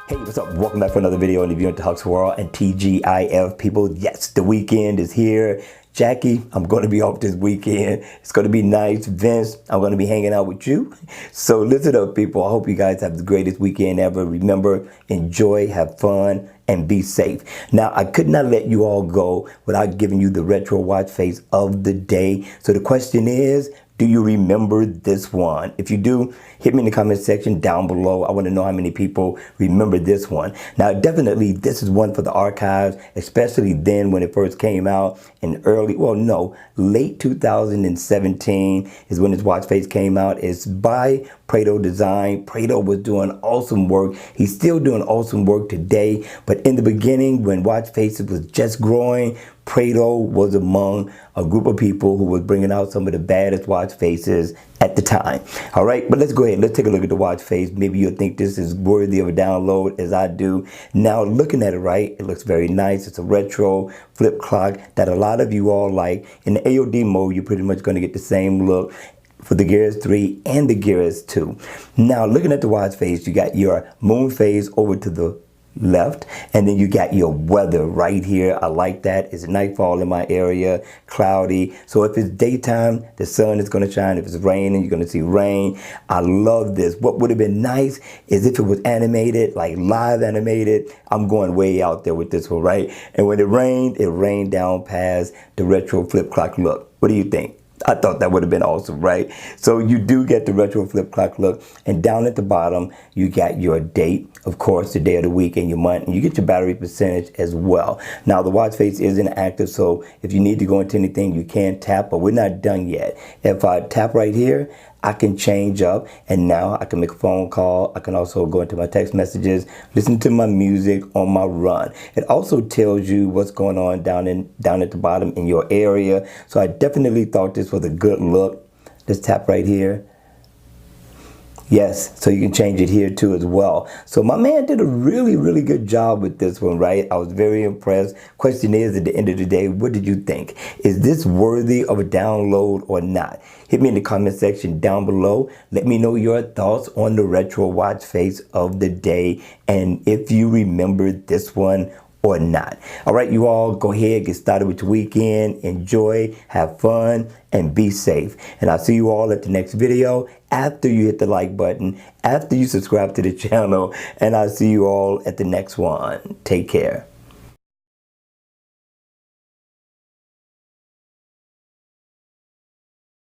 Hey, what's up? Welcome back for another video on the View into Huck's World and TGIF people. Yes, the weekend is here. Jackie, I'm going to be off this weekend. It's going to be nice. Vince, I'm going to be hanging out with you. So listen up, people. I hope you guys have the greatest weekend ever. Remember, enjoy, have fun, and be safe. Now, I could not let you all go without giving you the retro watch face of the day. So the question is, do you remember this one? If you do, hit me in the comment section down below. I want to know how many people remember this one. Now, definitely, this is one for the archives, especially then when it first came out in late 2017 is when this watch face came out. It's by Preto Design. Preto was doing awesome work. He's still doing awesome work today. But in the beginning, when watch faces was just growing, Preto was among a group of people who was bringing out some of the baddest watch faces at the time. All right, but let's go ahead. Let's take a look at the watch face. Maybe you'll think this is worthy of a download as I do. Now, looking at it right, it looks very nice. It's a retro flip clock that a lot of you all like. In the AOD mode, you're pretty much going to get the same look for the Gears 3 and the Gears 2. Now, looking at the watch face, you got your moon phase over to the left, and then you got your weather right here. I like that. It's nightfall in my area, cloudy. So if it's daytime, the sun is going to shine. If it's raining, you're going to see rain. I love this. What would have been nice is if it was animated, like live animated. I'm going way out there with this one, right? And when it rained down past the retro flip clock look. What do you think? I thought that would have been awesome, right? So you do get the retro flip clock look, and down at the bottom, you got your date, of course, the day of the week and your month, and you get your battery percentage as well. Now, the watch face isn't active, so if you need to go into anything, you can tap, but we're not done yet. If I tap right here, I can change up, and now I can make a phone call. I can also go into my text messages, listen to my music on my run. It also tells you what's going on down at the bottom in your area. So I definitely thought this was a good look. Let's tap right here. Yes, so you can change it here too as well. So my man did a really good job with this one, right? I was very impressed. Question is, at the end of the day, what did you think? Is this worthy of a download or not? Hit me in the comment section down below. Let me know your thoughts on the retro watch face of the day, and if you remember this one or not. All right, you all, go ahead, get started with your weekend. Enjoy, have fun, and be safe. And I'll see you all at the next video after you hit the like button, after you subscribe to the channel, and I'll see you all at the next one. Take care.